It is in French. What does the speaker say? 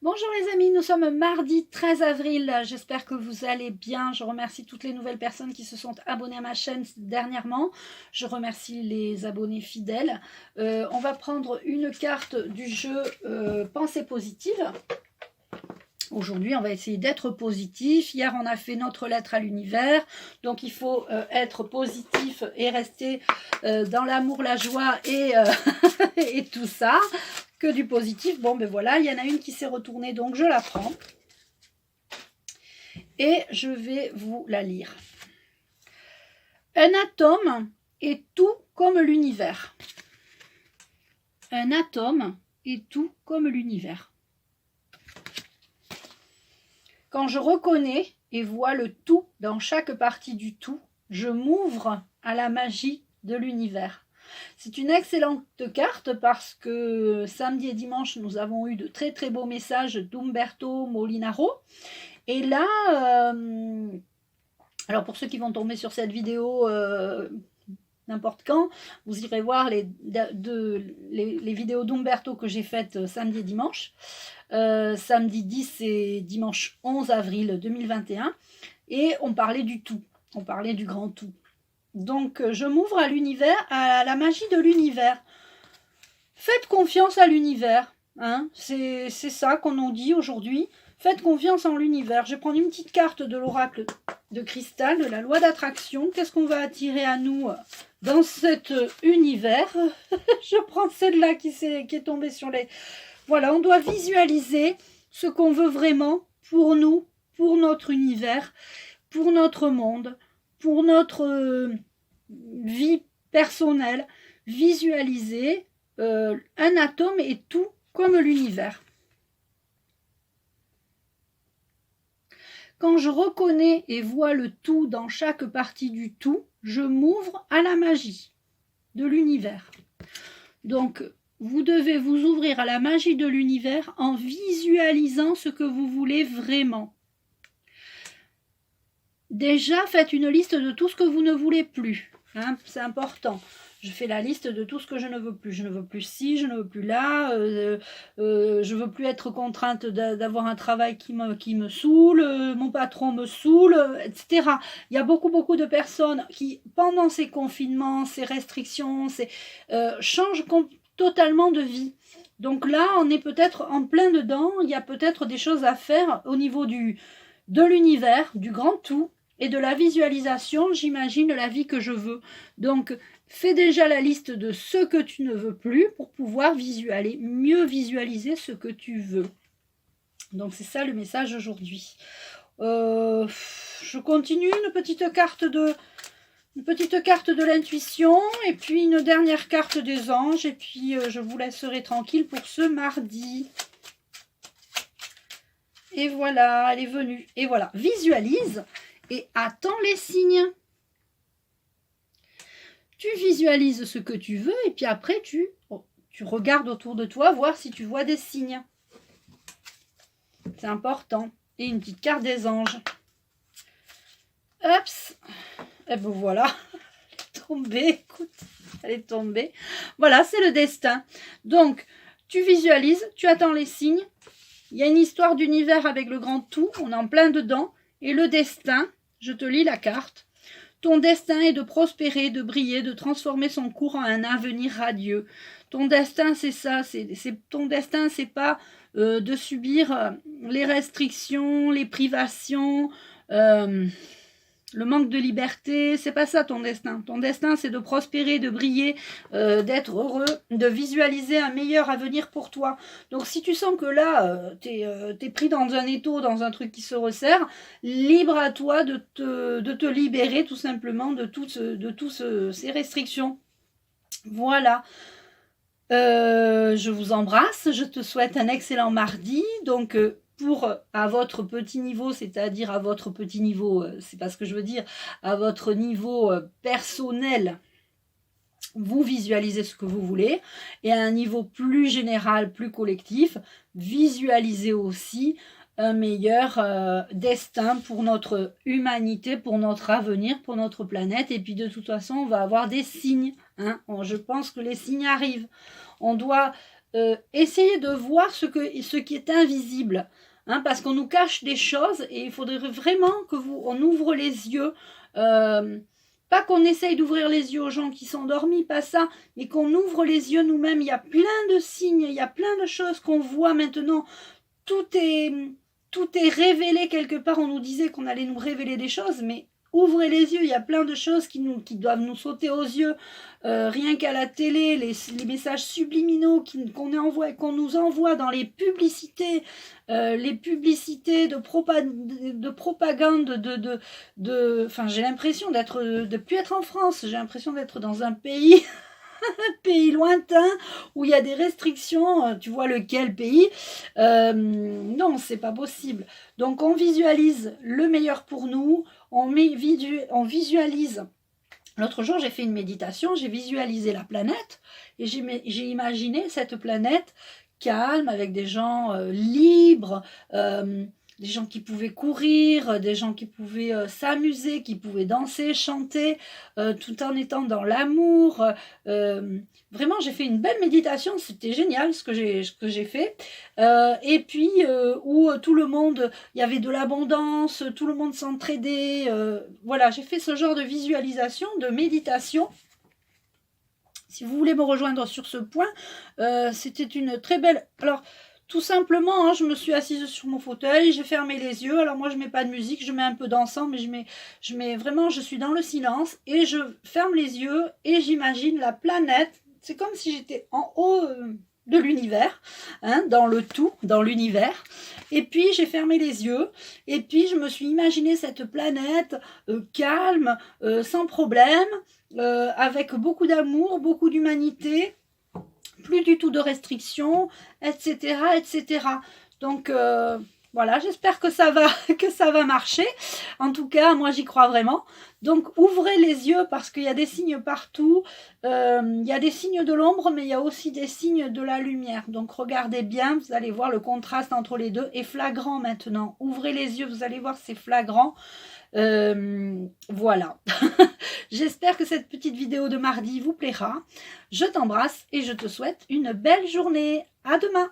Bonjour les amis, nous sommes mardi 13 avril, j'espère que vous allez bien. Je remercie toutes les nouvelles personnes qui se sont abonnées à ma chaîne dernièrement. Je remercie les abonnés fidèles. On va prendre une carte du jeu Pensée positive. Aujourd'hui, on va essayer d'être positif. Hier, on a fait notre lettre à l'univers. Donc, il faut être positif et rester dans l'amour, la joie et, et tout ça. Que du positif. Bon, ben voilà, il y en a une qui s'est retournée, donc je la prends. Et je vais vous la lire. Un atome est tout comme l'univers. Un atome est tout comme l'univers. Quand je reconnais et vois le tout dans chaque partie du tout, je m'ouvre à la magie de l'univers. C'est une excellente carte parce que samedi et dimanche, nous avons eu de très très beaux messages d'Umberto Molinaro. Et là, alors pour ceux qui vont tomber sur cette vidéo n'importe quand, vous irez voir les vidéos d'Umberto que j'ai faites samedi et dimanche. Samedi 10 et dimanche 11 avril 2021. Et on parlait du tout, on parlait du grand tout. Donc, je m'ouvre à l'univers, à la magie de l'univers. Faites confiance à l'univers. Hein, c'est ça qu'on nous dit aujourd'hui. Faites confiance en l'univers. Je vais prendre une petite carte de l'oracle de cristal, de la loi d'attraction. Qu'est-ce qu'on va attirer à nous dans cet univers? Je prends celle-là qui est tombée sur les... Voilà, on doit visualiser ce qu'on veut vraiment pour nous, pour notre univers, pour notre monde, pour notre vie personnelle. Visualiser un atome est tout comme l'univers. Quand je reconnais et vois le tout dans chaque partie du tout, je m'ouvre à la magie de l'univers. Donc, vous devez vous ouvrir à la magie de l'univers en visualisant ce que vous voulez vraiment. Déjà, faites une liste de tout ce que vous ne voulez plus. Hein, c'est important. Je fais la liste de tout ce que je ne veux plus. Je ne veux plus ci, je ne veux plus là. Je ne veux plus être contrainte d'avoir un travail qui me saoule. Mon patron me saoule, etc. Il y a beaucoup de personnes qui, pendant ces confinements, ces restrictions, changent totalement de vie. Donc là, on est peut-être en plein dedans. Il y a peut-être des choses à faire au niveau de l'univers, du grand tout. Et de la visualisation, j'imagine la vie que je veux. Donc, fais déjà la liste de ce que tu ne veux plus pour pouvoir mieux visualiser ce que tu veux. Donc, c'est ça le message aujourd'hui. Je continue, une petite carte de l'intuition et puis une dernière carte des anges. Et puis, je vous laisserai tranquille pour ce mardi. Et voilà, elle est venue. Et voilà, visualise. Et attends les signes. Tu visualises ce que tu veux et puis après tu regardes autour de toi voir si tu vois des signes. C'est important. Et une petite carte des anges. Hop. Et ben voilà. Elle est tombée. Écoute, elle est tombée. Voilà, c'est le destin. Donc, tu visualises, tu attends les signes. Il y a une histoire d'univers avec le grand tout. On est en plein dedans. Et le destin, je te lis la carte. Ton destin est de prospérer, de briller, de transformer son cours en un avenir radieux. Ton destin, c'est ça. Ton destin, c'est pas de subir les restrictions, les privations, le manque de liberté. C'est pas ça ton destin. Ton destin, c'est de prospérer, de briller, d'être heureux, de visualiser un meilleur avenir pour toi. Donc si tu sens que là, t'es pris dans un étau, dans un truc qui se resserre, libre à toi de te libérer tout simplement de toutes ces restrictions. Voilà. Je vous embrasse, je te souhaite un excellent mardi. Donc à votre petit niveau, c'est-à-dire à votre petit niveau, c'est pas ce que je veux dire, à votre niveau personnel, vous visualisez ce que vous voulez, et à un niveau plus général, plus collectif, visualisez aussi un meilleur destin pour notre humanité, pour notre avenir, pour notre planète. Et puis de toute façon, on va avoir des signes. Hein. Je pense que les signes arrivent. On doit essayez de voir ce qui est invisible. Hein, parce qu'on nous cache des choses et il faudrait vraiment on ouvre les yeux. Pas qu'on essaye d'ouvrir les yeux aux gens qui sont endormis, pas ça, mais qu'on ouvre les yeux nous-mêmes. Il y a plein de signes, il y a plein de choses qu'on voit maintenant. Tout est révélé quelque part. On nous disait qu'on allait nous révéler des choses, mais ouvrez les yeux, il y a plein de choses qui doivent nous sauter aux yeux, rien qu'à la télé, les messages subliminaux qu'on nous envoie dans les publicités de propagande, enfin, j'ai l'impression de plus être en France, j'ai l'impression d'être dans un pays pays lointain où il y a des restrictions, tu vois lequel pays, non, c'est pas possible. Donc on visualise le meilleur pour nous, on visualise. L'autre jour, j'ai fait une méditation, j'ai visualisé la planète et j'ai imaginé cette planète calme avec des gens libres, des gens qui pouvaient courir, des gens qui pouvaient s'amuser, qui pouvaient danser, chanter, tout en étant dans l'amour. Vraiment, j'ai fait une belle méditation, c'était génial ce que j'ai fait. Et puis, où tout le monde, il y avait de l'abondance, tout le monde s'entraidait. Voilà, j'ai fait ce genre de visualisation, de méditation. Si vous voulez me rejoindre sur ce point, c'était une très belle... Alors, tout simplement, hein, je me suis assise sur mon fauteuil, j'ai fermé les yeux. Alors moi, je mets pas de musique, je mets un peu d'encens, mais je mets vraiment, je suis dans le silence et je ferme les yeux et j'imagine la planète. C'est comme si j'étais en haut de l'univers, hein, dans le tout, dans l'univers. Et puis, j'ai fermé les yeux et puis je me suis imaginé cette planète calme, sans problème, avec beaucoup d'amour, beaucoup d'humanité, plus du tout de restrictions, etc. etc. Donc voilà, j'espère que ça va marcher. En tout cas, moi j'y crois vraiment. Donc ouvrez les yeux parce qu'il y a des signes partout. Il y a des signes de l'ombre, mais il y a aussi des signes de la lumière. Donc regardez bien, vous allez voir le contraste entre les deux est flagrant maintenant. Ouvrez les yeux, vous allez voir, c'est flagrant. Voilà. J'espère que cette petite vidéo de mardi vous plaira. Je t'embrasse et je te souhaite une belle journée. À demain.